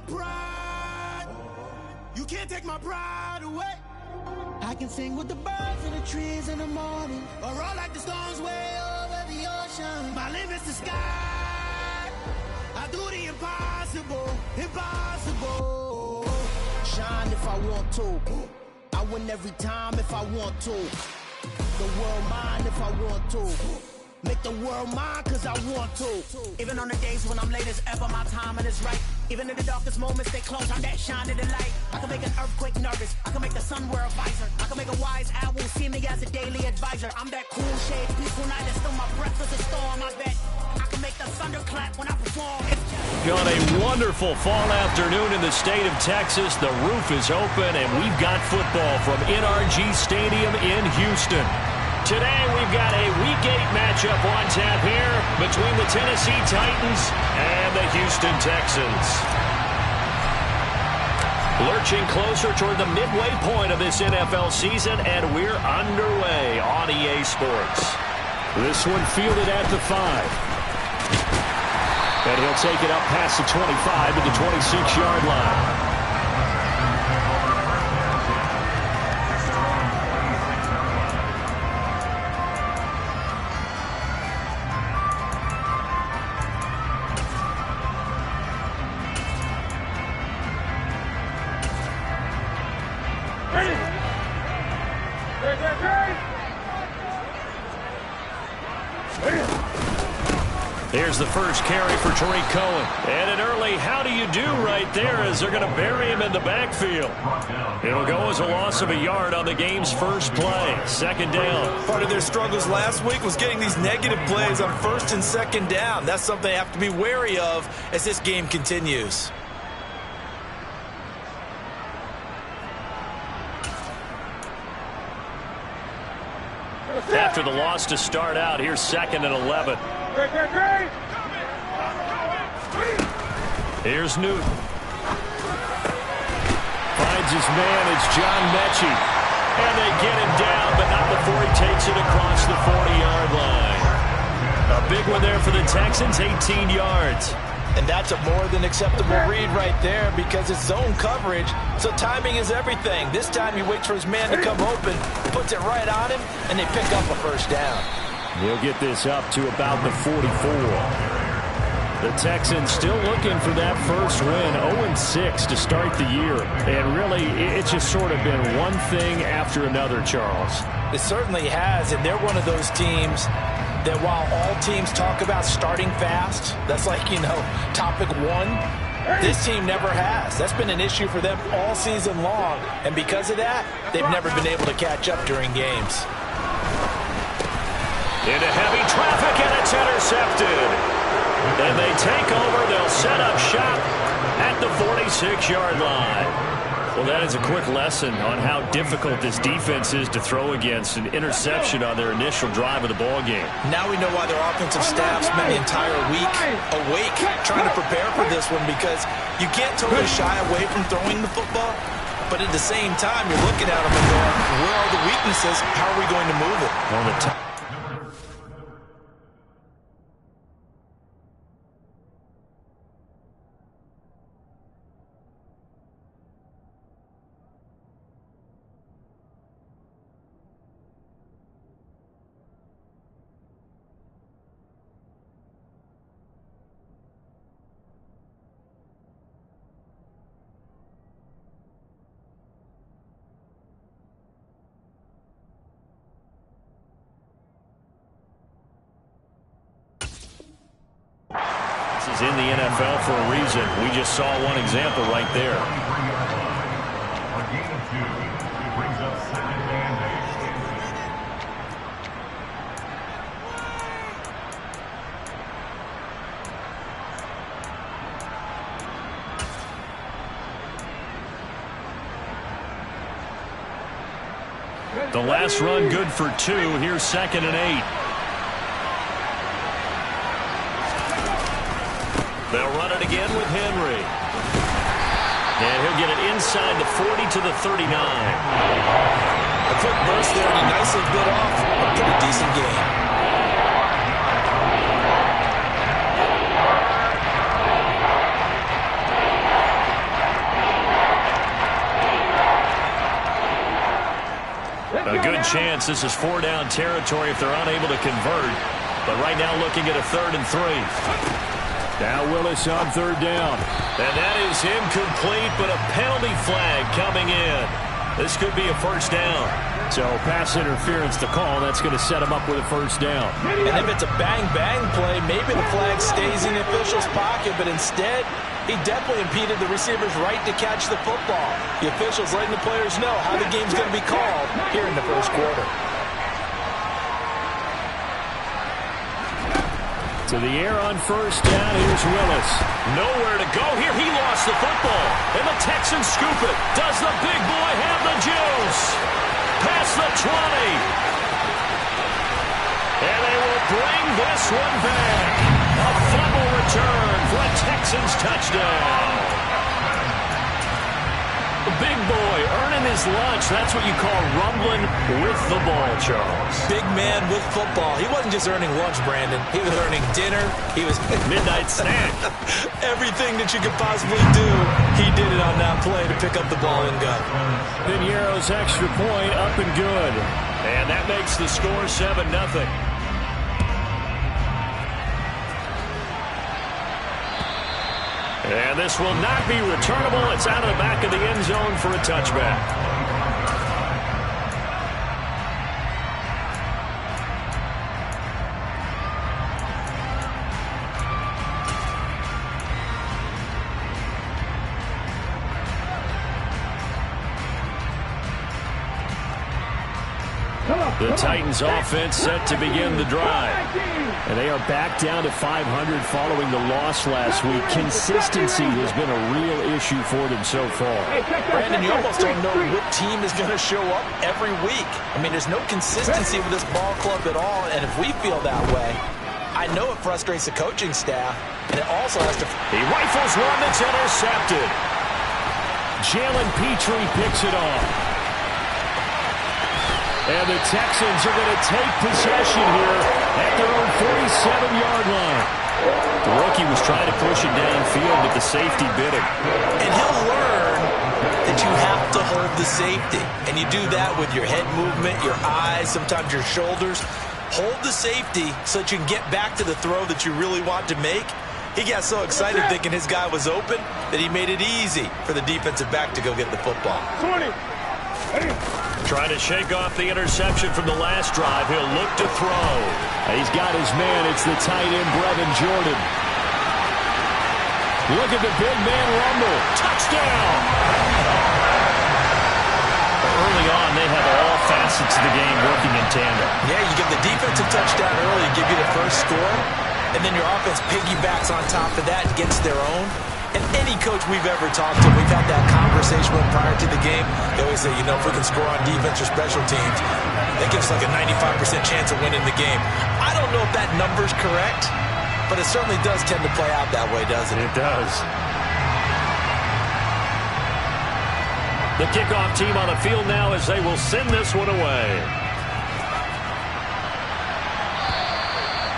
pride. You can't take my pride away. I can sing with the birds and the trees in the morning, or roll like the storms way over the ocean. My limit's the sky. I do the impossible, impossible. Shine if I want to. I win every time if I want to. The world mine if I want to. Make the world mine cause I want to. Even on the days when I'm late as ever, my timing is right. Even in the darkest moments, they close, I'm that shine of the light. I can make an earthquake nervous, I can make the sun wear a visor. I can make a wise owl see me as a daily advisor. I'm that cool shade, peaceful night, and still my breath is a storm, I bet. I can make the thunder clap when I perform. On a wonderful fall afternoon in the state of Texas, the roof is open, and we've got football from NRG Stadium in Houston. Today, we've got a Week 8 matchup on tap here between the Tennessee Titans and the Houston Texans. Lurching closer toward the midway point of this NFL season, and we're underway on EA Sports. This one fielded at the 5. And he'll take it up past the 25 to the 26-yard line. Here's the first carry for Tariq Cohen. And an early how do you do right there as they're going to bury him in the backfield. It'll go as a loss of a yard on the game's first play. Second down. Part of their struggles last week was getting these negative plays on first and second down. That's something they have to be wary of as this game continues. After the loss to start out, here's 2nd and 11. Here's Newton. Finds his man. It's John Mechie. And they get him down, but not before he takes it across the 40-yard line. A big one there for the Texans, 18 yards. And that's a more than acceptable read right there because it's zone coverage, so timing is everything. This time he waits for his man to come open, puts it right on him, and they pick up a first down. He'll get this up to about the 44. The Texans still looking for that first win, 0-6 to start the year. And really, it's just sort of been one thing after another, Charles. It certainly has, and they're one of those teams that while all teams talk about starting fast, that's like, topic one, this team never has. That's been an issue for them all season long, and because of that, they've never been able to catch up during games. Into heavy traffic, and it's intercepted. And they take over. They'll set up shop at the 46-yard line. Well, that is a quick lesson on how difficult this defense is to throw against. An interception on their initial drive of the ball game. Now we know why their offensive staff spent the entire week awake trying to prepare for this one, because you can't totally shy away from throwing the football, but at the same time, you're looking at them and going, where are the weaknesses? How are we going to move it? On the top. Is in the NFL for a reason. We just saw one example right there. The last run good for 2. Here's 2nd and 8. They'll run it again with Henry. And he'll get it inside the 40 to the 39. A quick burst there, and he nicely bit off a pretty decent game. good chance. This is 4-down territory if they're unable to convert. But right now looking at a 3rd and 3. Now Willis on 3rd down. And that is incomplete, but a penalty flag coming in. This could be a 1st down. So pass interference to call. That's going to set him up with a 1st down. And if it's a bang-bang play, maybe the flag stays in the official's pocket, but instead he definitely impeded the receiver's right to catch the football. The officials letting the players know how the game's going to be called here in the 1st quarter. To the air on 1st down. Here's Willis. Nowhere to go here. He lost the football. And the Texans scoop it. Does the big boy have the juice? Past the 20. And they will bring this one back. A fumble return for a Texans touchdown. The big boy earning his lunch. That's what you call rumbling with the ball, Charles. Big man with football. He wasn't just earning lunch, Brandon. He was earning dinner. He was midnight snack. Everything that you could possibly do, he did it on that play to pick up the ball and go. Piñeiro's extra point up and good. And that makes the score 7-0. And this will not be returnable. It's out of the back of the end zone for a touchback. The Titans offense set to begin the drive. And they are back down to 500 following the loss last week. Consistency has been a real issue for them so far. Brandon, you almost don't know what team is going to show up every week. I mean, there's no consistency with this ball club at all, and if we feel that way, I know it frustrates the coaching staff, and it also has to... He rifles one that's intercepted. Jalen Petrie picks it off. And the Texans are going to take possession here at their own 47-yard line. The rookie was trying to push it downfield, but the safety bit him. And he'll learn that you have to hold the safety. And you do that with your head movement, your eyes, sometimes your shoulders. Hold the safety so that you can get back to the throw that you really want to make. He got so excited thinking his guy was open that he made it easy for the defensive back to go get the football. 20. Trying to shake off the interception from the last drive. He'll look to throw. He's got his man. It's the tight end, Brevin Jordan. Look at the big man rumble. Touchdown! Early on, they have all facets of the game working in tandem. Yeah, you get the defensive touchdown early, give you the first score, and then your offense piggybacks on top of that and gets their own. And any coach we've ever talked to, we've had that conversation with prior to the game. They always say, you know, if we can score on defense or special teams, that gives us like a 95% chance of winning the game. I don't know if that number's correct, but it certainly does tend to play out that way, doesn't it? It does. The kickoff team on the field now as they will send this one away.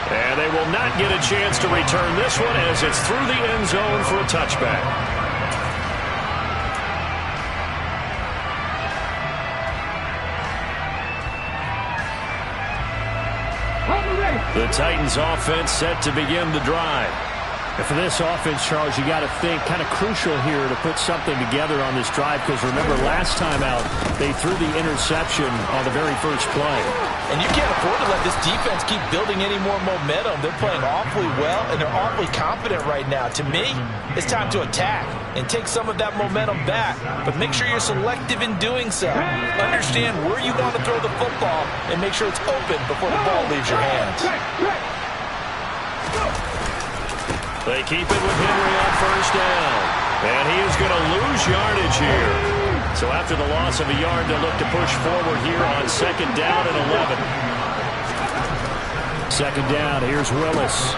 And they will not get a chance to return this one as it's through the end zone for a touchback. The Titans offense set to begin the drive. And for this offense, Charles, you got to think kind of crucial here to put something together on this drive, because remember last time out they threw the interception on the very first play. And you can't afford to let this defense keep building any more momentum. They're playing awfully well, and they're awfully confident right now. To me, it's time to attack and take some of that momentum back. But make sure you're selective in doing so. Understand where you want to throw the football and make sure it's open before the ball leaves your hands. They keep it with Henry on first down. And he is going to lose yardage here. So after the loss of a yard, they'll look to push forward here on 2nd down and 11. 2nd down, here's Willis.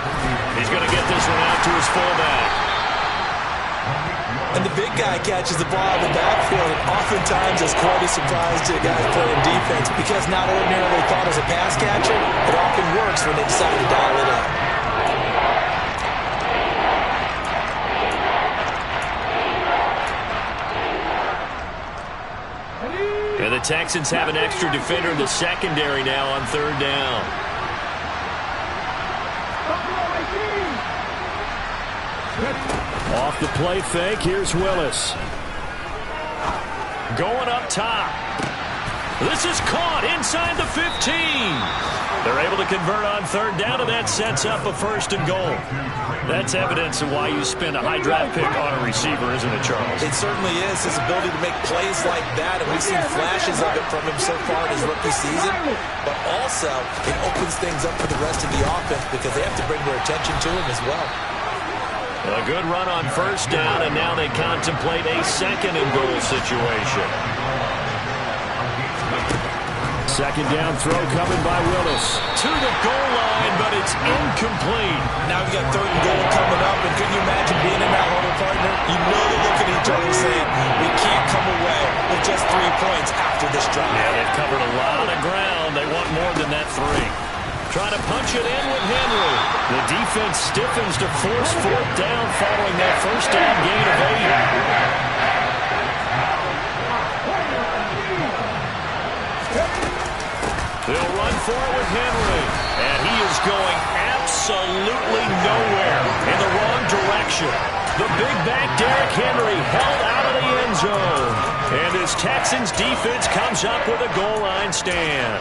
He's going to get this one out to his fullback. And the big guy catches the ball in the backfield, and oftentimes it's quite a surprise to the guys playing defense, because not ordinarily thought as a pass catcher, it often works when they decide to dial it up. And the Texans have an extra defender in the secondary now on third down. Off the play fake, here's Willis. Going up top. This is caught inside the 15. They're able to convert on third down, and that sets up a 1st and goal. That's evidence of why you spend a high draft pick on a receiver, isn't it, Charles? It certainly is. His ability to make plays like that, and we've seen flashes of it from him so far in his rookie season. But also, it opens things up for the rest of the offense because they have to bring their attention to him as well. A good run on 1st down, and now they contemplate a 2nd and goal situation. 2nd down throw coming by Willis. To the goal line, but it's incomplete. Now we got 3rd and goal coming up, and can you imagine being in that huddle, partner? You know they look at each other saying, we can't come away with just 3 points after this drive. Yeah, they've covered a lot of ground. They want more than that 3. Trying to punch it in with Henry. The defense stiffens to force 4th down following that 1st down gain of 8. They'll run for it with Henry. And he is going absolutely nowhere in the wrong direction. The big back Derrick Henry held out of the end zone. And this Texans defense comes up with a goal line stand.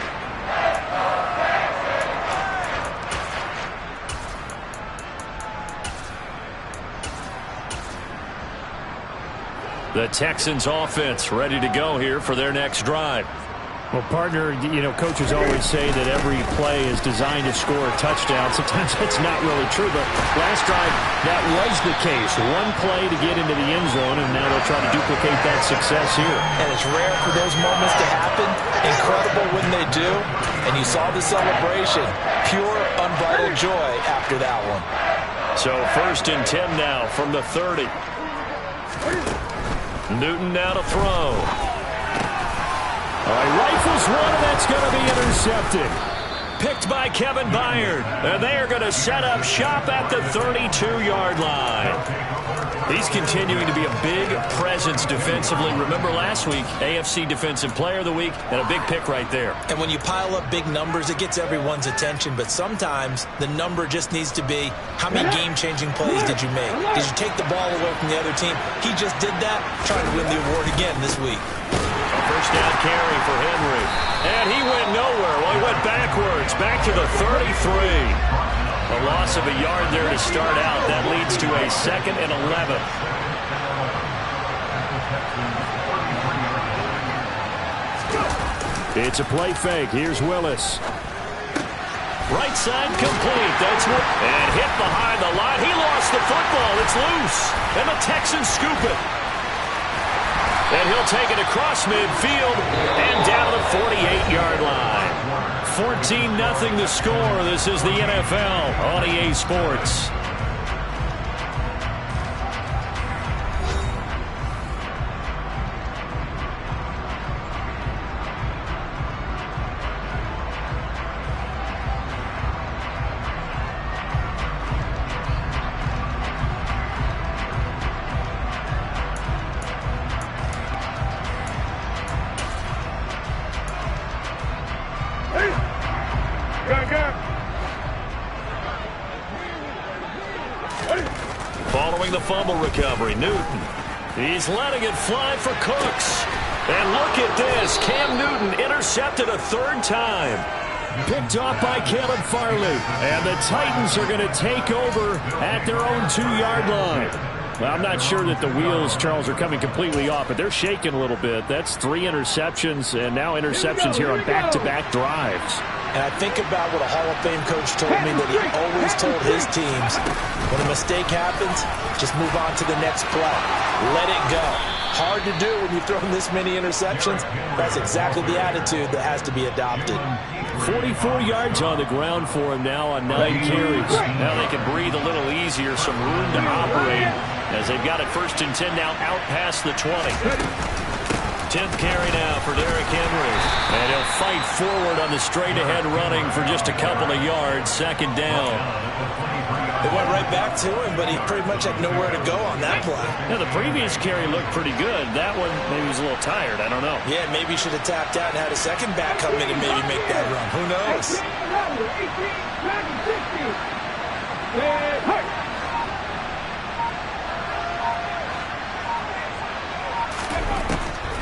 The Texans offense ready to go here for their next drive. Well, partner, coaches always say that every play is designed to score a touchdown. Sometimes that's not really true, but last drive, that was the case. One play to get into the end zone, and now they'll try to duplicate that success here. And it's rare for those moments to happen. Incredible when they do. And you saw the celebration. Pure, unbridled joy after that one. So 1st and 10 now from the 30. Newton now to throw. All right, rifles one, and that's going to be intercepted. Picked by Kevin Byard. And they are going to set up shop at the 32-yard line. He's continuing to be a big presence defensively. Remember last week, AFC Defensive Player of the Week, and a big pick right there. And when you pile up big numbers, it gets everyone's attention. But sometimes the number just needs to be, how many game-changing plays did you make? Did you take the ball away from the other team? He just did that, trying to win the award again this week. A 1st down carry for Henry. And he went nowhere. Well, he went backwards, back to the 33. A loss of a yard there to start out. That leads to a 2nd and 11. It's a play fake. Here's Willis. Right side complete. That's what. And hit behind the line. He lost the football. It's loose. And the Texans scoop it. And he'll take it across midfield and down the 48-yard line. 14-0 the score. This is the NFL on EA Sports. Following the fumble recovery, Newton. He's letting it fly for Cooks. And look at this. Cam Newton intercepted a 3rd time. Picked off by Caleb Farley. And the Titans are going to take over at their own 2-yard line. Well, I'm not sure that the wheels, Charles, are coming completely off, but they're shaking a little bit. That's 3 interceptions, and now interceptions here on back-to-back drives. And I think about what a Hall of Fame coach told me, that he always told his teams, when a mistake happens, just move on to the next play. Let it go. Hard to do when you've thrown this many interceptions. That's exactly the attitude that has to be adopted. 44 yards on the ground for him now on 9 carries. Now they can breathe a little easier, some room to operate as they've got it 1st and 10 now out past the 20. 10th carry now for Derrick Henry. And he'll fight forward on the straight-ahead running for just a couple of yards. 2nd down. They went right back to him, but he pretty much had nowhere to go on that play. Yeah, the previous carry looked pretty good. That one, maybe he was a little tired. I don't know. Yeah, maybe he should have tapped out and had a second back come in and maybe make that run. Who knows?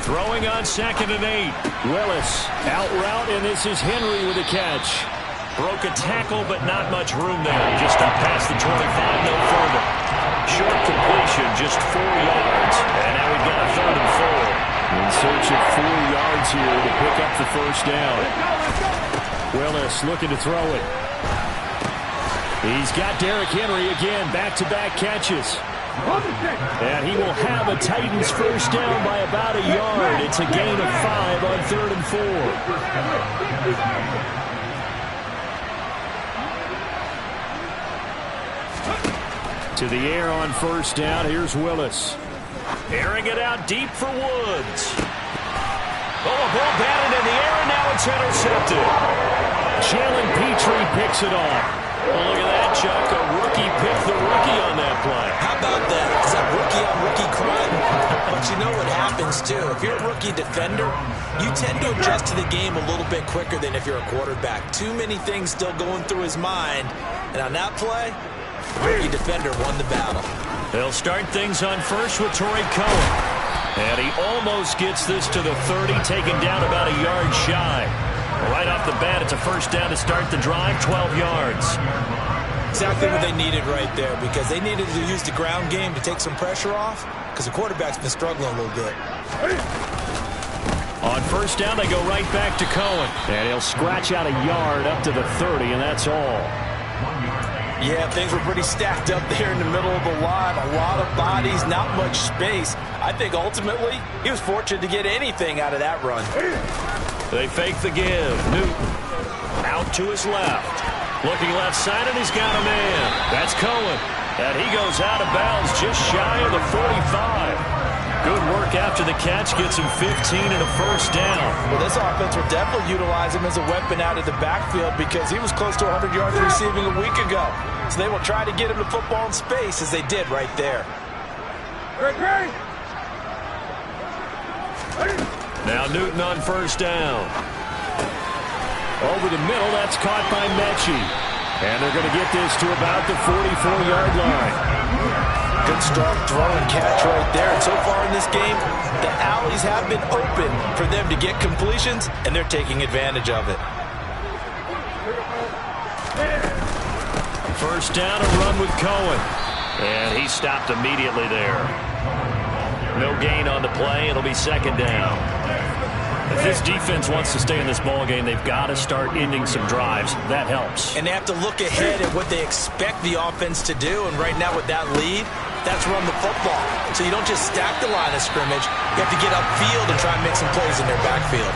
Throwing on 2nd and 8. Willis out route, and this is Henry with a catch. Broke a tackle, but not much room there. Just up past the 25, no further. Short completion, just 4 yards. And now we've got a 3rd and 4. In search of 4 yards here to pick up the first down. Willis looking to throw it. He's got Derrick Henry again, back-to-back catches. And he will have a Titans first down by about a yard. It's a gain of 5 on 3rd and 4. To the air on first down. Here's Willis. Airing it out deep for Woods. Oh, a ball batted in the air, and now it's intercepted. Jalen Petrie picks it off. Well, look at that, Chuck. A rookie picked the rookie on that play. How about that? Is that rookie-on-rookie crime? But you know what happens, too. If you're a rookie defender, you tend to adjust to the game a little bit quicker than if you're a quarterback. Too many things still going through his mind. And on that play, rookie defender won the battle. They'll start things on first with Torrey Cohen. And he almost gets this to the 30, taken down about a yard shy. Right off the bat, it's a first down to start the drive, 12 yards. Exactly what they needed right there, because they needed to use the ground game to take some pressure off, because the quarterback's been struggling a little bit. On first down, they go right back to Cohen. And he'll scratch out a yard up to the 30, and that's all. Yeah, things were pretty stacked up there in the middle of the line. A lot of bodies, not much space. I think ultimately he was fortunate to get anything out of that run. They fake the give. Newton out to his left. Looking left side, and he's got a man. That's Cohen. And he goes out of bounds just shy of the 45. Good work after the catch. Gets him 15 and a first down. Well, this offense will definitely utilize him as a weapon out of the backfield because he was close to 100 yards receiving a week ago. So they will try to get him the football in space as they did right there. Now Newton on first down. Over the middle, that's caught by Mechie. And they're going to get this to about the 44-yard line. Good strong throw and catch right there. And so far in this game, the alleys have been open for them to get completions, and they're taking advantage of it. First down, a run with Cohen. And he stopped immediately there. No gain on the play. It'll be second down. If this defense wants to stay in this ball game, they've got to start ending some drives. That helps. And they have to look ahead at what they expect the offense to do. And right now with that lead, that's run the football. So you don't just stack the line of scrimmage. You have to get upfield and try and make some plays in their backfield.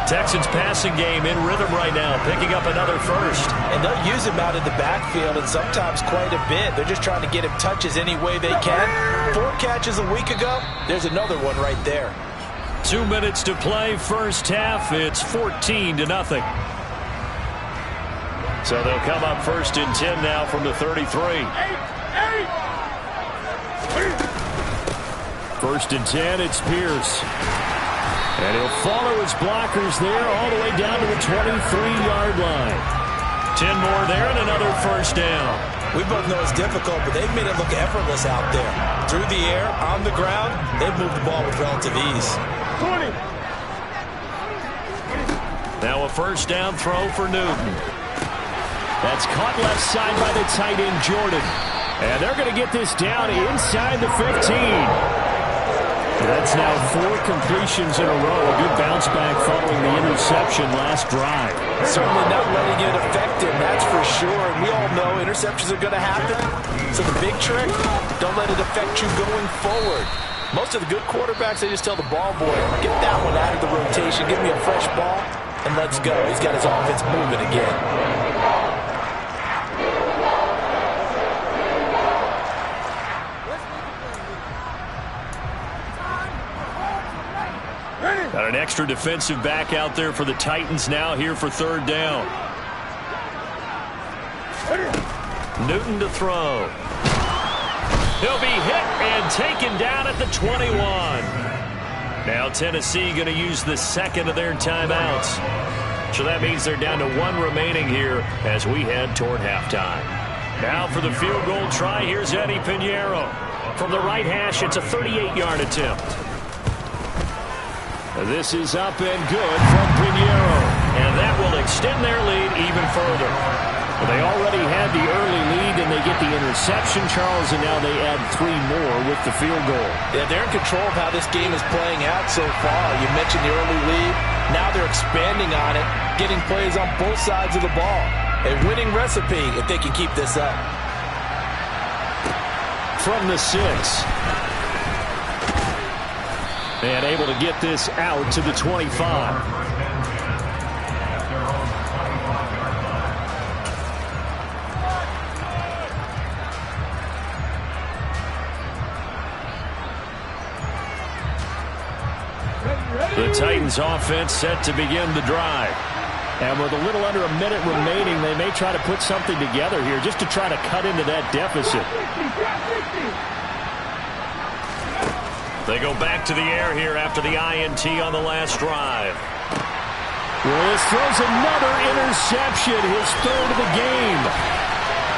Texans passing game in rhythm right now, picking up another first. And they'll use him out in the backfield, and sometimes quite a bit. They're just trying to get him touches any way they can. 4 catches a week ago. There's another one right there. 2 minutes to play, first half. It's 14-0. So they'll come up first and 10 now from the 33. First and 10, it's Pierce. And he'll follow his blockers there all the way down to the 23-yard line. 10 more there and another first down. We both know it's difficult, but they've made it look effortless out there. Through the air, on the ground, they've moved the ball with relative ease. 20. Now a first down throw for Newton. That's caught left side by the tight end, Jordan. And they're going to get this down inside the 15. That's now 4 completions in a row. A good bounce back following the interception last drive. Certainly not letting it affect him, that's for sure. And we all know interceptions are going to happen. So the big trick, don't let it affect you going forward. Most of the good quarterbacks, they just tell the ball boy, get that one out of the rotation, give me a fresh ball, and let's go. He's got his offense moving again. Got an extra defensive back out there for the Titans now here for third down. Newton to throw. He'll be hit and taken down at the 21. Now Tennessee going to use the second of their timeouts. So that means they're down to one remaining here as we head toward halftime. Now for the field goal try, here's Eddie Pinheiro. From the right hash, it's a 38-yard attempt. This is up and good from Pinheiro. And that will extend their lead even further. Well, they already had the early lead, and they get the interception, Charles, and now they add 3 more with the field goal. Yeah, they're in control of how this game is playing out so far. You mentioned the early lead. Now they're expanding on it, getting plays on both sides of the ball. A winning recipe if they can keep this up. From the 6. And able to get this out to the 25. The Titans offense set to begin the drive. And with a little under a minute remaining, they may try to put something together here just to try to cut into that deficit. They go back to the air here after the INT on the last drive. Willis throws another interception, his third of the game.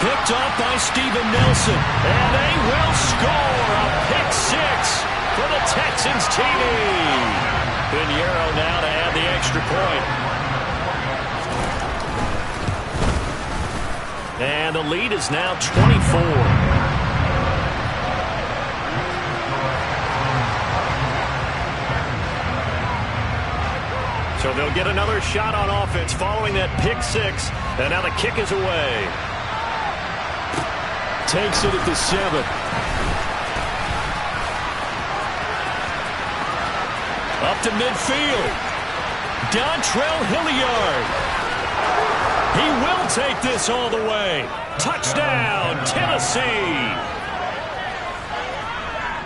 Picked off by Steven Nelson. And they will score a pick 6 for the Texans TD. Pinheiro now to add the extra point. And the lead is now 24. So they'll get another shot on offense following that pick 6. And now the kick is away. Takes it at the 7. Up to midfield. Dontrell Hilliard. He will take this all the way. Touchdown, Tennessee.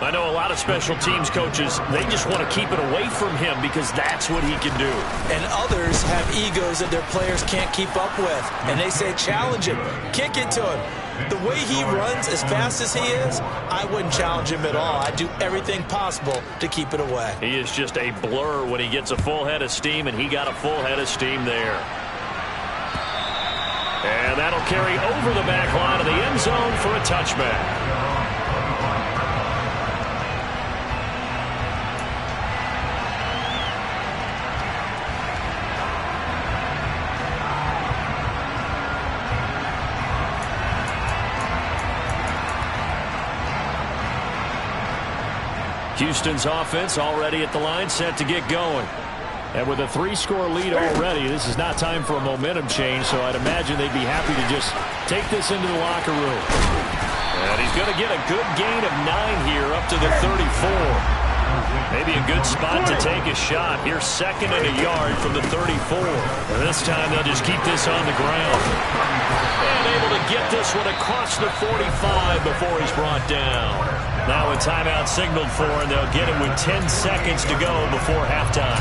I know a lot of special teams coaches, they just want to keep it away from him because that's what he can do. And others have egos that their players can't keep up with. And they say, challenge him, kick it to him. The way he runs as fast as he is, I wouldn't challenge him at all. I'd do everything possible to keep it away. He is just a blur when he gets a full head of steam, and he got a full head of steam there. And that'll carry over the back line of the end zone for a touchback. Houston's offense already at the line, set to get going. And with a 3-score lead already, this is not time for a momentum change, so I'd imagine they'd be happy to just take this into the locker room. And he's going to get a good gain of 9 here up to the 34. Maybe a good spot to take a shot. Here's 2nd and a yard from the 34. And this time they'll just keep this on the ground. And able to get this one across the 45 before he's brought down. Now a timeout signaled for, and they'll get it with 10 seconds to go before halftime.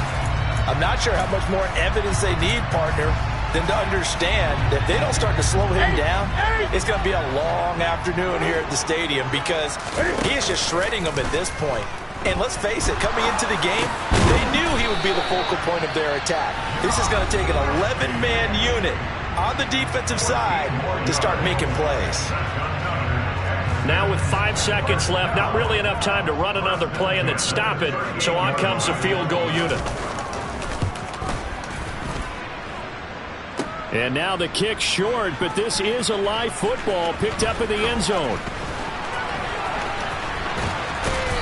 I'm not sure how much more evidence they need, partner, than to understand that if they don't start to slow him down, it's going to be a long afternoon here at the stadium because he is just shredding them at this point. And let's face it, coming into the game, they knew he would be the focal point of their attack. This is going to take an 11-man unit on the defensive side to start making plays. Now with 5 seconds left, not really enough time to run another play and then stop it, so on comes the field goal unit. And now the kick short, but this is a live football picked up in the end zone.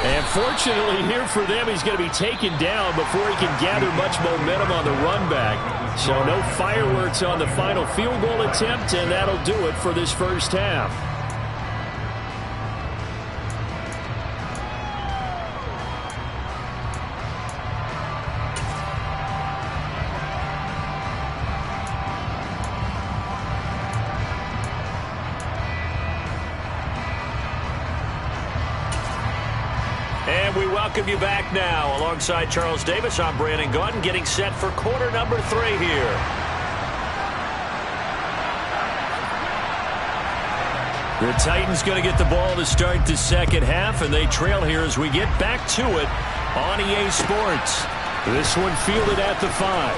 And fortunately here for them, he's going to be taken down before he can gather much momentum on the run back. So no fireworks on the final field goal attempt, and that'll do it for this first half. And we welcome you back now. Alongside Charles Davis, I'm Brandon Gaudin, getting set for quarter number 3 here. The Titans going to get the ball to start the second half, and they trail here as we get back to it on EA Sports. This one fielded at the 5.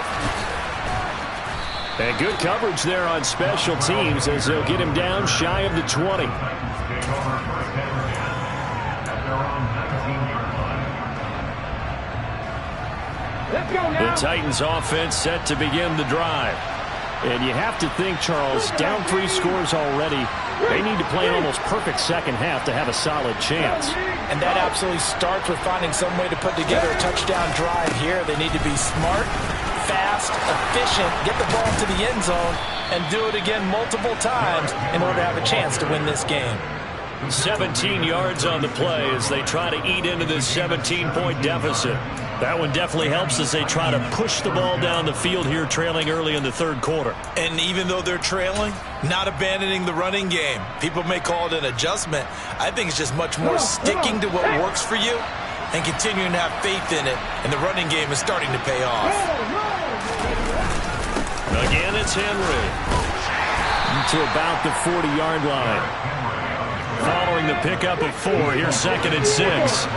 And good coverage there on special teams as they'll get him down shy of the 20. The Titans offense set to begin the drive. And you have to think, Charles, down 3 scores already. They need to play an almost perfect second half to have a solid chance. And that absolutely starts with finding some way to put together a touchdown drive here. They need to be smart, fast, efficient, get the ball to the end zone, and do it again multiple times in order to have a chance to win this game. 17 yards on the play as they try to eat into this 17-point deficit. That one definitely helps as they try to push the ball down the field here, trailing early in the third quarter. And even though they're trailing, not abandoning the running game. People may call it an adjustment. I think it's just much more sticking to what works for you and continuing to have faith in it. And the running game is starting to pay off. Again, it's Henry. To about the 40-yard line. Following the pickup of 4, here's 2nd and 6.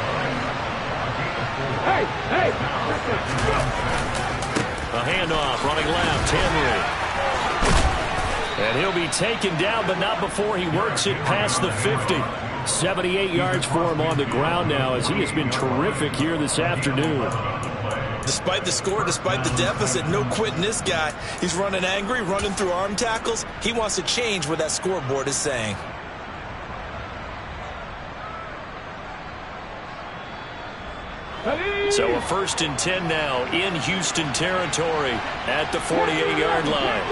A handoff, running left, Henry. And he'll be taken down, but not before he works it past the 50. 78 yards for him on the ground now as he has been terrific here this afternoon. Despite the score, despite the deficit, no quitting this guy. He's running angry, running through arm tackles. He wants to change what that scoreboard is saying. So a 1st and 10 now in Houston territory at the 48-yard line.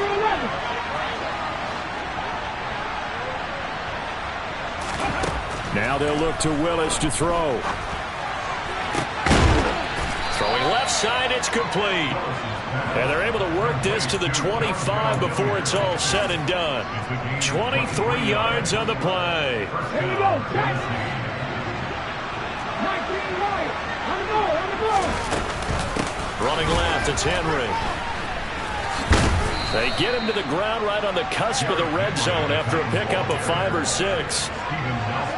Now they'll look to Willis to throw. Throwing left side, it's complete. And they're able to work this to the 25 before it's all said and done. 23 yards on the play. Here you go, Jack. 19 right. On the ball, on the ball. Running left, it's Henry. They get him to the ground right on the cusp of the red zone after a pickup of 5 or 6.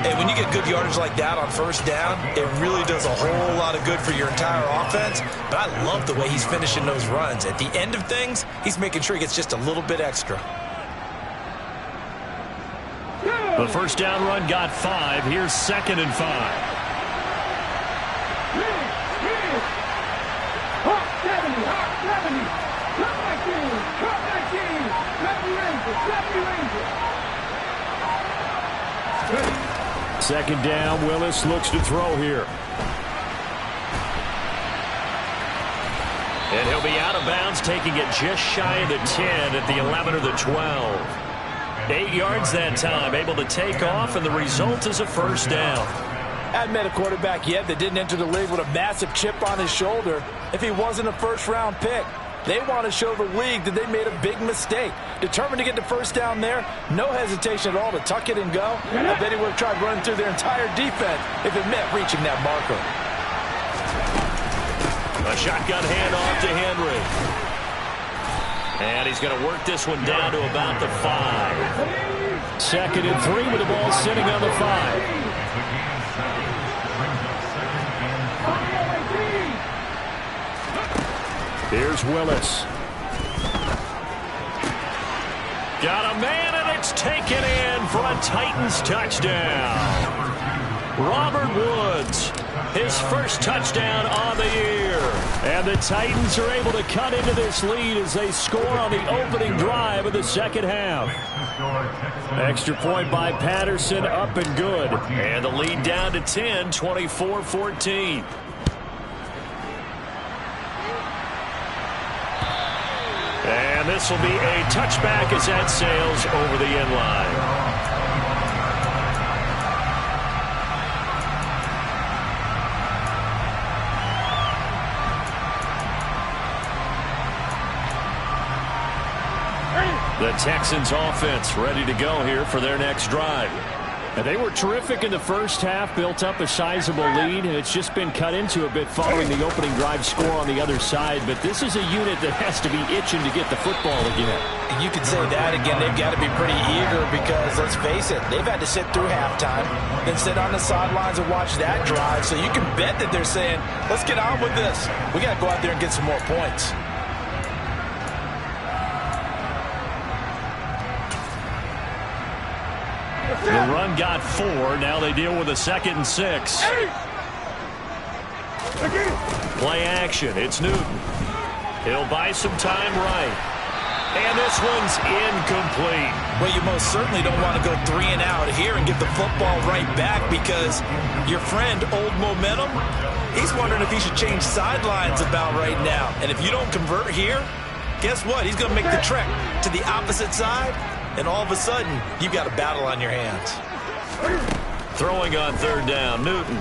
Hey, when you get good yardage like that on 1st down, it really does a whole lot of good for your entire offense. But I love the way he's finishing those runs. At the end of things, he's making sure he gets just a little bit extra. The 1st down run got 5. Here's 2nd and 5. Hawk 70, Hawk 70. Cut 19, cut 19. 70 Rangers, 70 Rangers. 2nd down, Willis looks to throw here. And he'll be out of bounds, taking it just shy of the 10 at the 11 or the 12. 8 yards that time, able to take off, and the result is a 1st down. I hadn't met a quarterback yet that didn't enter the league with a massive chip on his shoulder if he wasn't a 1st-round pick. They want to show the league that they made a big mistake. Determined to get the 1st down there, no hesitation at all to tuck it and go. I bet he would have tried running through their entire defense if it meant reaching that marker. A shotgun handoff to Henry. And he's going to work this one down to about the 5. 2nd and 3 with the ball sitting on the 5. Here's Willis. Got a man, and it's taken in for a Titans touchdown. Robert Woods, his 1st touchdown on the year. And the Titans are able to cut into this lead as they score on the opening drive of the second half. Extra point by Patterson, up and good. And the lead down to 10, 24-14. And this will be a touchback as that sails over the end line. The Texans offense ready to go here for their next drive. And they were terrific in the first half, built up a sizable lead, and it's just been cut into a bit following the opening drive score on the other side. But this is a unit that has to be itching to get the football again. And you could say that again. They've got to be pretty eager because, let's face it, they've had to sit through halftime, then sit on the sidelines and watch that drive. So you can bet that they're saying, let's get on with this. We got to go out there and get some more points. The run got 4. Now they deal with a 2nd and 6. Play action. It's Newton. He'll buy some time right. And this one's incomplete. Well, you most certainly don't want to go 3 and out here and get the football right back because your friend, Old Momentum, he's wondering if he should change sidelines about right now. And if you don't convert here, guess what? He's going to make the trek to the opposite side. And all of a sudden, you've got a battle on your hands. Throwing on 3rd down, Newton.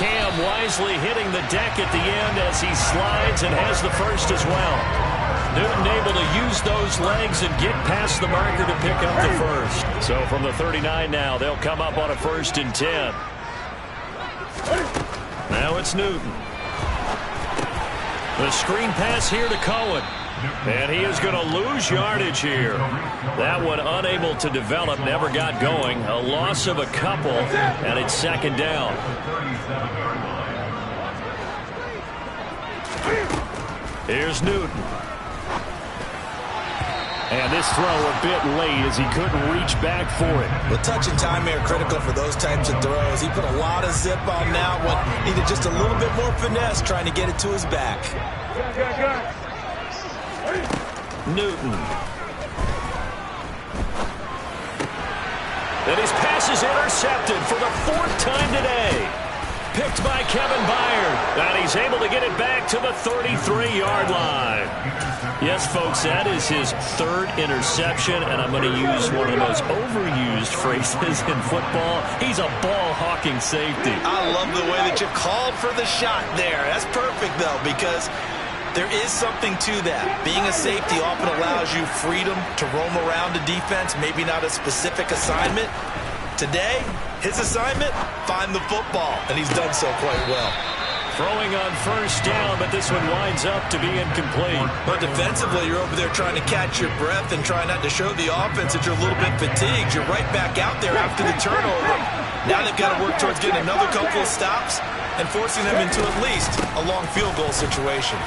Cam wisely hitting the deck at the end as he slides and has the first as well. Newton able to use those legs and get past the marker to pick up the first. So from the 39 now, they'll come up on a 1st and 10. Now it's Newton. The screen pass here to Cohen. And he is going to lose yardage here. That one unable to develop, never got going. A loss of a couple, and it's 2nd down. Here's Newton. And this throw a bit late as he couldn't reach back for it. The touch and time are critical for those types of throws. He put a lot of zip on that one. Needed just a little bit more finesse trying to get it to his back. Newton. And his pass is intercepted for the 4th time today. Picked by Kevin Byard. And he's able to get it back to the 33-yard line. Yes, folks, that is his 3rd interception, and I'm going to use one of the most overused phrases in football. He's a ball-hawking safety. I love the way that you called for the shot there. That's perfect, though, because there is something to that. Being a safety often allows you freedom to roam around the defense, maybe not a specific assignment. Today, his assignment, find the football, and he's done so quite well. Throwing on 1st down, but this one winds up to be incomplete. But defensively, you're over there trying to catch your breath and try not to show the offense that you're a little bit fatigued. You're right back out there after the turnover. Now they've got to work towards getting another couple of stops and forcing them into at least a long field goal situation.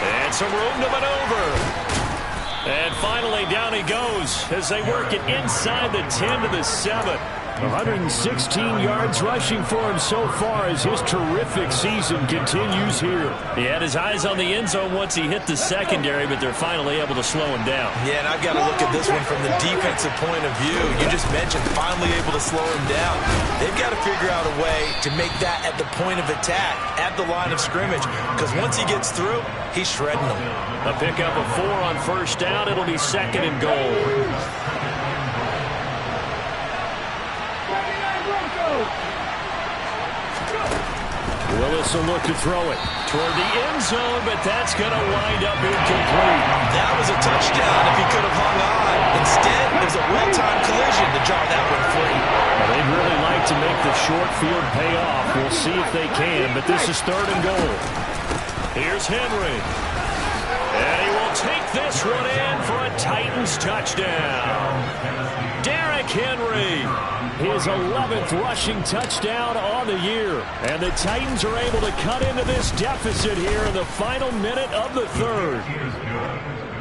And some room to maneuver. And finally, down he goes as they work it inside the 10 to the 7. 116 yards rushing for him so far as his terrific season continues here. He had his eyes on the end zone once he hit the secondary, but they're finally able to slow him down. Yeah, and I've got to look at this one from the defensive point of view. You just mentioned finally able to slow him down. They've got to figure out a way to make that at the point of attack, at the line of scrimmage, because once he gets through, he's shredding them. A pickup of 4 on 1st down. It'll be 2nd and goal. Willis will look to throw it Toward the end zone, but that's going to wind up incomplete. That was a touchdown if he could have hung on. Instead, it was a well-timed collision to draw that one free. Well, they'd really like to make the short field pay off. We'll see if they can, but this is 3rd and goal. Here's Henry. And he will take this one in for a Titans touchdown. Derrick Henry. His 11th rushing touchdown on the year. And the Titans are able to cut into this deficit here in the final minute of the 3rd.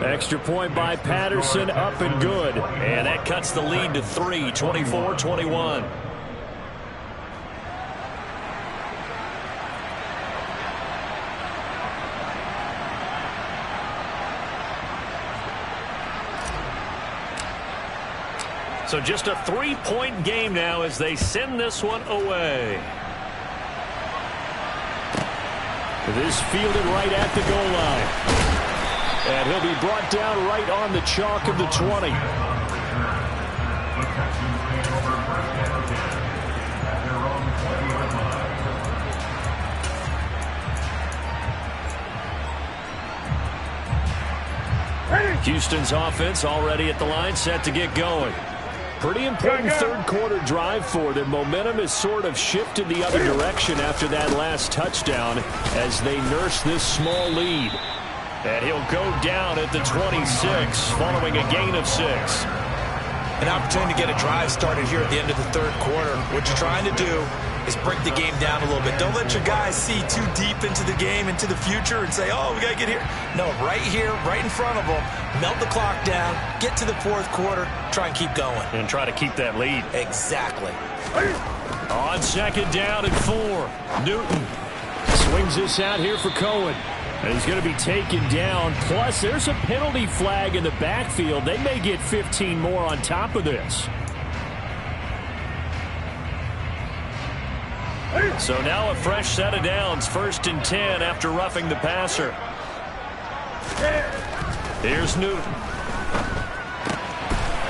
Extra point by Patterson, up and good. And that cuts the lead to 3, 24-21. So just a 3-point game now as they send this one away. This fielded right at the goal line. And he'll be brought down right on the chalk of the 20. Ready? Houston's offense already at the line, set to get going. Pretty important third quarter drive for them. Momentum has sort of shifted the other direction after that last touchdown as they nurse this small lead. And he'll go down at the 26 following a gain of 6. An opportunity to get a drive started here at the end of the third quarter. What you're trying to do is break the game down a little bit. Don't let your guys see too deep into the game, into the future, and say, oh, we got to get here. No, right here, right in front of them, melt the clock down, get to the fourth quarter, try and keep going. And try to keep that lead. Exactly. On second down and 4, Newton swings this out here for Cohen. And he's going to be taken down. Plus, there's a penalty flag in the backfield. They may get 15 more on top of this. So now a fresh set of downs, 1st and 10 after roughing the passer. Here's Newton.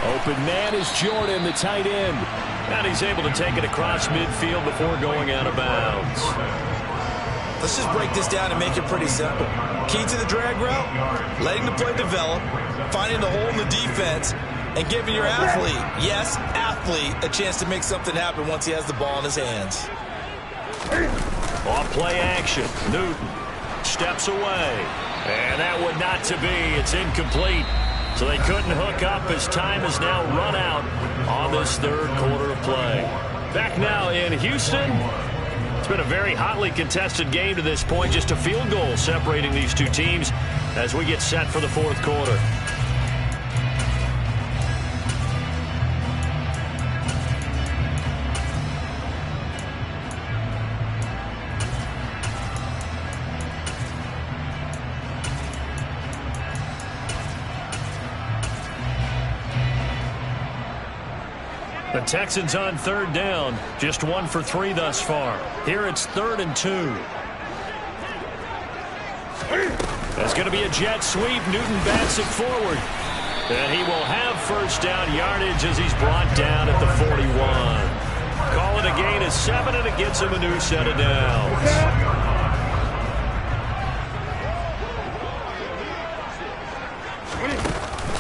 Open man is Jordan, the tight end. And he's able to take it across midfield before going out of bounds. Let's just break this down and make it pretty simple. Key to the drag route, letting the play develop, finding the hole in the defense, and giving your athlete, yes, athlete, a chance to make something happen once he has the ball in his hands. On play action, Newton steps away. And that one not to be. It's incomplete. So they couldn't hook up as time has now run out on this third quarter of play. Back now in Houston. It's been a very hotly contested game to this point. Just a field goal separating these two teams as we get set for the fourth quarter. The Texans on third down, just 1 for 3 thus far. Here it's 3rd and 2. That's going to be a jet sweep. Newton bats it forward. And he will have first down yardage as he's brought down at the 41. Call it a gain of 7, and it gets him a new set of downs.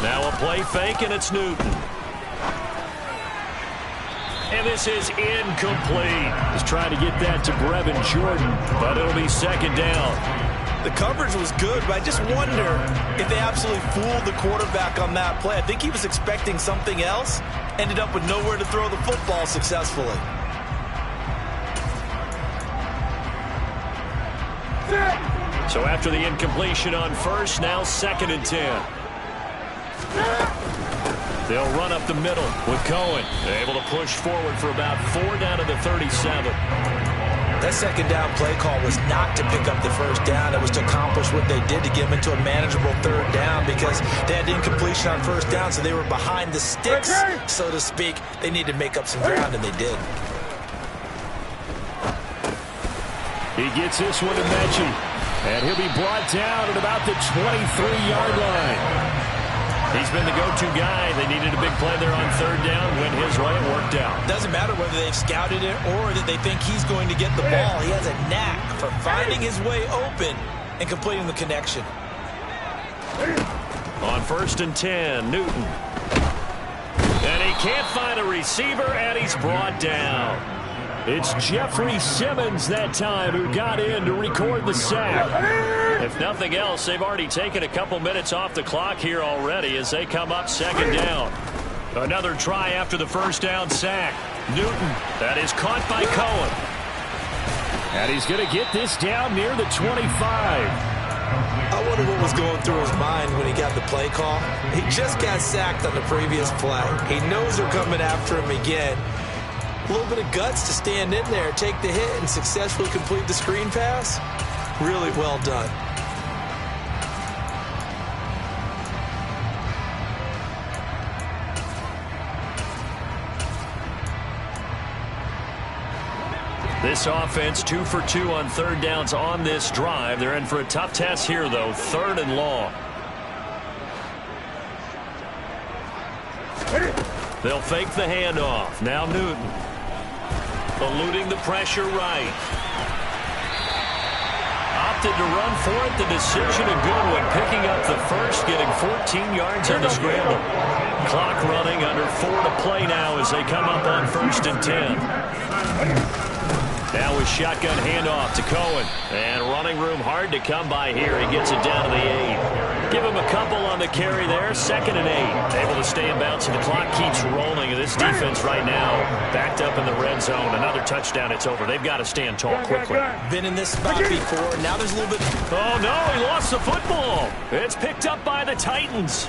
Now a play fake, and it's Newton. And this is incomplete. He's trying to get that to Brevin Jordan, but it'll be second down. The coverage was good, but I just wonder if they absolutely fooled the quarterback on that play. I think he was expecting something else, ended up with nowhere to throw the football successfully. So after the incompletion on first, now 2nd and 10. They'll run up the middle with Cohen. They're able to push forward for about 4 down to the 37. That second down play call was not to pick up the first down. It was to accomplish what they did to get them into a manageable third down because they had incompletion on first down, so they were behind the sticks, so to speak. They needed to make up some ground, and they did. He gets this one to Mechie, and he'll be brought down at about the 23-yard line. He's been the go-to guy. They needed a big play there on third down. Went his way, it worked out. Doesn't matter whether they've scouted it or that they think he's going to get the ball. He has a knack for finding his way open and completing the connection. On 1st and 10, Newton. And he can't find a receiver, and he's brought down. It's Jeffrey Simmons that time who got in to record the sack. If nothing else, they've already taken a couple minutes off the clock here already as they come up 2nd down. Another try after the first down sack. Newton, that is caught by Cohen. And he's going to get this down near the 25. I wonder what was going through his mind when he got the play call. He just got sacked on the previous play. He knows they're coming after him again. A little bit of guts to stand in there, take the hit, and successfully complete the screen pass. Really well done. This offense 2 for 2 on third downs on this drive. They're in for a tough test here, though. 3rd and long. They'll fake the handoff. Now Newton. Eluding the pressure right. Up opted to run for it. The decision a good one, picking up the first, getting 14 yards on the scramble. Clock running, under 4 to play now as they come up on 1st and 10. Now with shotgun handoff to Cohen. And running room hard to come by here. He gets it down to the 8. Give him a couple on the carry there. 2nd and 8. Able to stay in bounds, and the clock keeps rolling. And this defense right now backed up in the red zone. Another touchdown, it's over. They've got to stand tall quickly. Been in this spot before. Now there's a little bit. Oh, no, he lost the football. It's picked up by the Titans.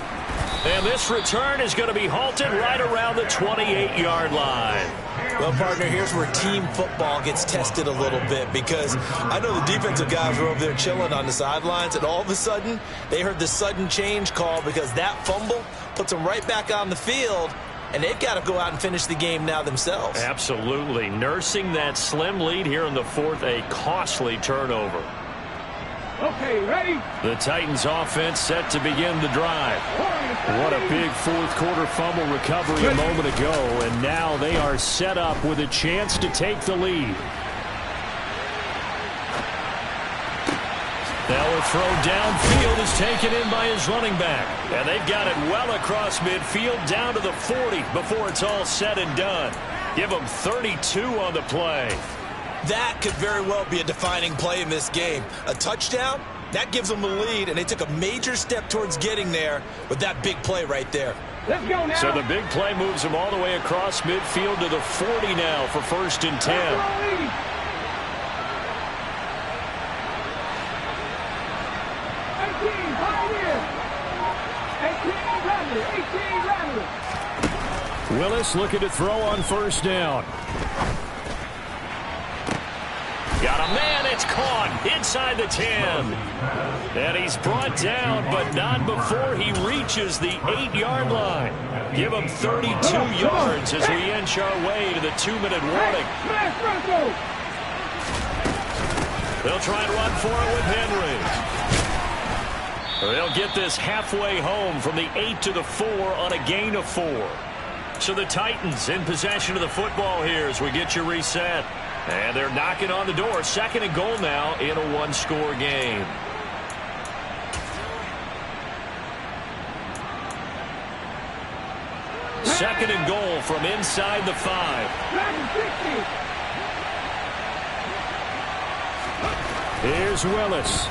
And this return is going to be halted right around the 28-yard line. Well, partner, here's where team football gets tested a little bit, because I know the defensive guys were over there chilling on the sidelines, and all of a sudden they heard the sudden change call because that fumble puts them right back on the field, and they've got to go out and finish the game now themselves. Absolutely. Nursing that slim lead here in the 4th, a costly turnover. Okay, ready? The Titans offense set to begin the drive. What a big 4th quarter fumble recovery a moment ago, and now they are set up with a chance to take the lead. Now a throw downfield is taken in by his running back. And they've got it well across midfield down to the 40 before it's all said and done. Give them 32 on the play. That could very well be a defining play in this game. A touchdown, that gives them the lead, and they took a major step towards getting there with that big play right there. Let's go now. So the big play moves them all the way across midfield to the 40 now for 1st and 10. 18 Willis looking to throw on 1st down. Got a man, it's caught inside the 10. And he's brought down, but not before he reaches the 8-yard line. Give him 32 yards as we inch our way to the 2-minute warning. They'll try and run for it with Henry. They'll get this halfway home from the 8 to the 4 on a gain of 4. So the Titans in possession of the football here as we get you reset. And they're knocking on the door. 2nd and goal now in a 1-score game. Second and goal from inside the 5. Here's Willis.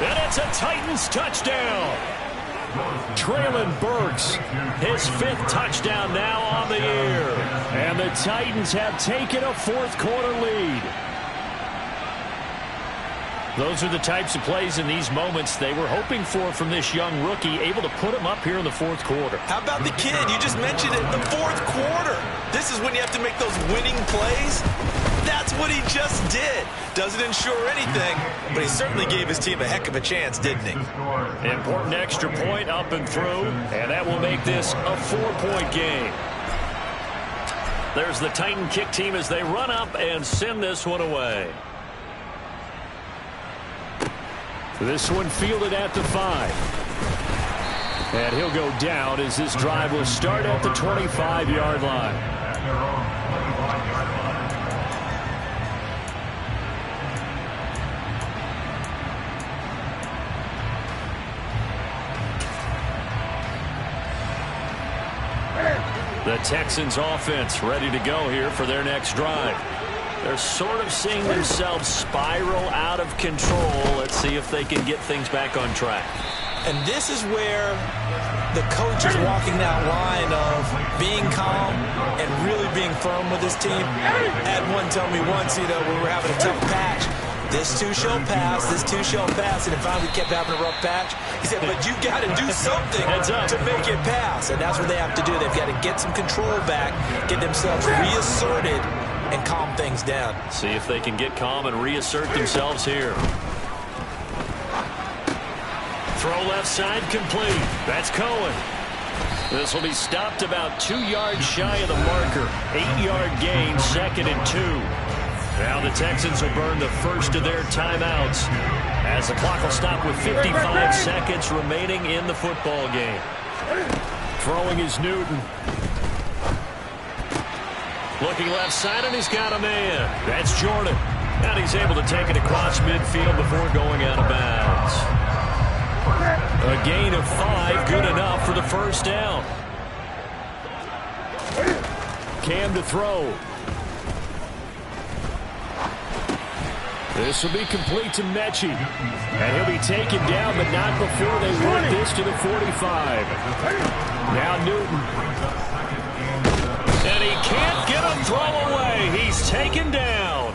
And it's a Titans touchdown. Traylon Burks, his 5th touchdown now on the year. And the Titans have taken a 4th quarter lead. Those are the types of plays in these moments they were hoping for from this young rookie, able to put him up here in the 4th quarter. How about the kid? You just mentioned it, the 4th quarter. This is when you have to make those winning plays. That's what he just did. Doesn't ensure anything, but he certainly gave his team a heck of a chance, didn't he? Important extra point up and through, and that will make this a 4-point game. There's the Titan kick team as they run up and send this one away. This one fielded at the 5. And he'll go down as this drive will start at the 25-yard line. The Texans offense ready to go here for their next drive. They're sort of seeing themselves spiral out of control. Let's see if they can get things back on track. And this is where the coach is walking that line of being calm and really being firm with his team. Had one tell me once, we were having a tough patch. This too shall pass, this too shall pass. And finally we kept having a rough patch. He said, but you got to do something to make it pass. And that's what they have to do. They've got to get some control back, get themselves reasserted, and calm things down. See if they can get calm and reassert themselves here. Throw left side complete. That's Cohen. This will be stopped about 2 yards shy of the marker. 8-yard gain, 2nd and 2. Now the Texans will burn the first of their timeouts as the clock will stop with 55 seconds remaining in the football game. Throwing is Newton. Looking left side, and he's got a man. That's Jordan. And he's able to take it across midfield before going out of bounds. A gain of 5, good enough for the first down. Cam to throw. This will be complete to Mechie. And he'll be taken down, but not before they work this to the 45. Now Newton. And he can't get a throw away. He's taken down.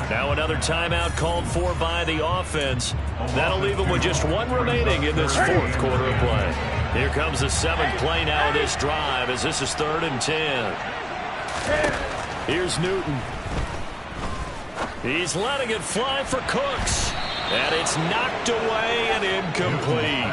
Now another timeout called for by the offense. That'll leave them with just 1 remaining in this 4th quarter of play. Here comes the 7th play now of this drive as this is 3rd and 10. Here's Newton. He's letting it fly for Cooks. And it's knocked away and incomplete.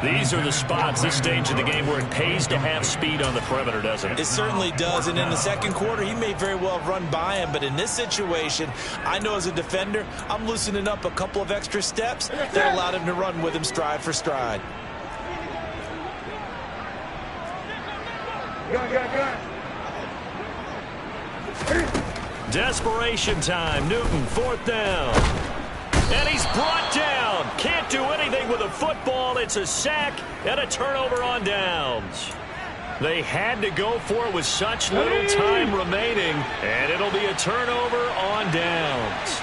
These are the spots, this stage of the game, where it pays to have speed on the perimeter, doesn't it? It certainly does, and in the second quarter, he may very well have run by him, but in this situation, I know as a defender, I'm loosening up a couple of extra steps that allowed him to run with him stride for stride. Desperation time. Newton, 4th down. And he's brought down. Can't do anything with a football. It's a sack and a turnover on downs. They had to go for it with such little time remaining, and it'll be a turnover on downs.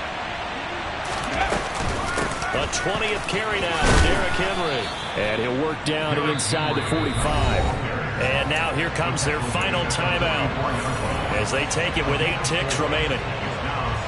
A 20th carry now for Derrick Henry. And he'll work down inside the 45. And now here comes their final timeout as they take it with 8 ticks remaining.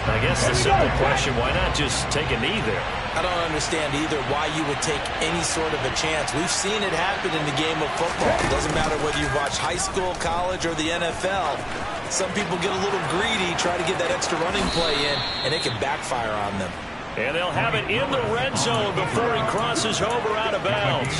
I guess the simple question, why not just take a knee there? I don't understand either why you would take any sort of a chance. We've seen it happen in the game of football. It doesn't matter whether you watch high school, college, or the NFL. Some people get a little greedy, try to get that extra running play in, and it can backfire on them. And they'll have it in the red zone before he crosses over out of bounds.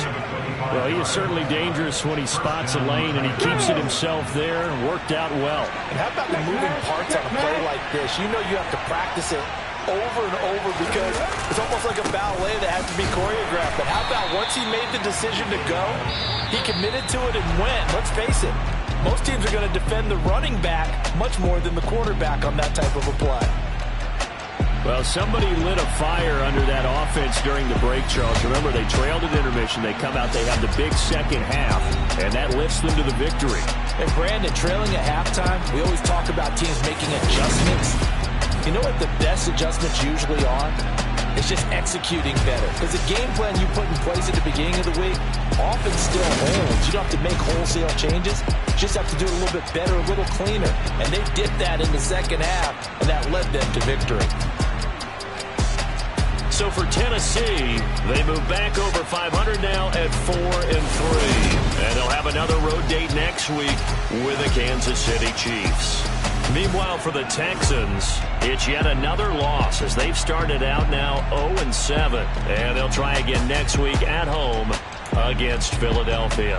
Well, he is certainly dangerous when he spots a lane, and he keeps it himself there and worked out well. And how about the moving parts on a play like this? You know you have to practice it over and over because it's almost like a ballet that has to be choreographed. But how about once he made the decision to go, he committed to it and went. Let's face it, most teams are going to defend the running back much more than the quarterback on that type of a play. Well, somebody lit a fire under that offense during the break, Charles. Remember, they trailed at intermission. They come out, they have the big second half, and that lifts them to the victory. And Brandon, trailing at halftime, we always talk about teams making adjustments. You know what the best adjustments usually are? It's just executing better. Because the game plan you put in place at the beginning of the week often still holds. You don't have to make wholesale changes. You just have to do it a little bit better, a little cleaner. And they did that in the second half, and that led them to victory. So for Tennessee, they move back over 500 now at 4-3. And they'll have another road date next week with the Kansas City Chiefs. Meanwhile, for the Texans, it's yet another loss as they've started out now 0-7. And they'll try again next week at home against Philadelphia.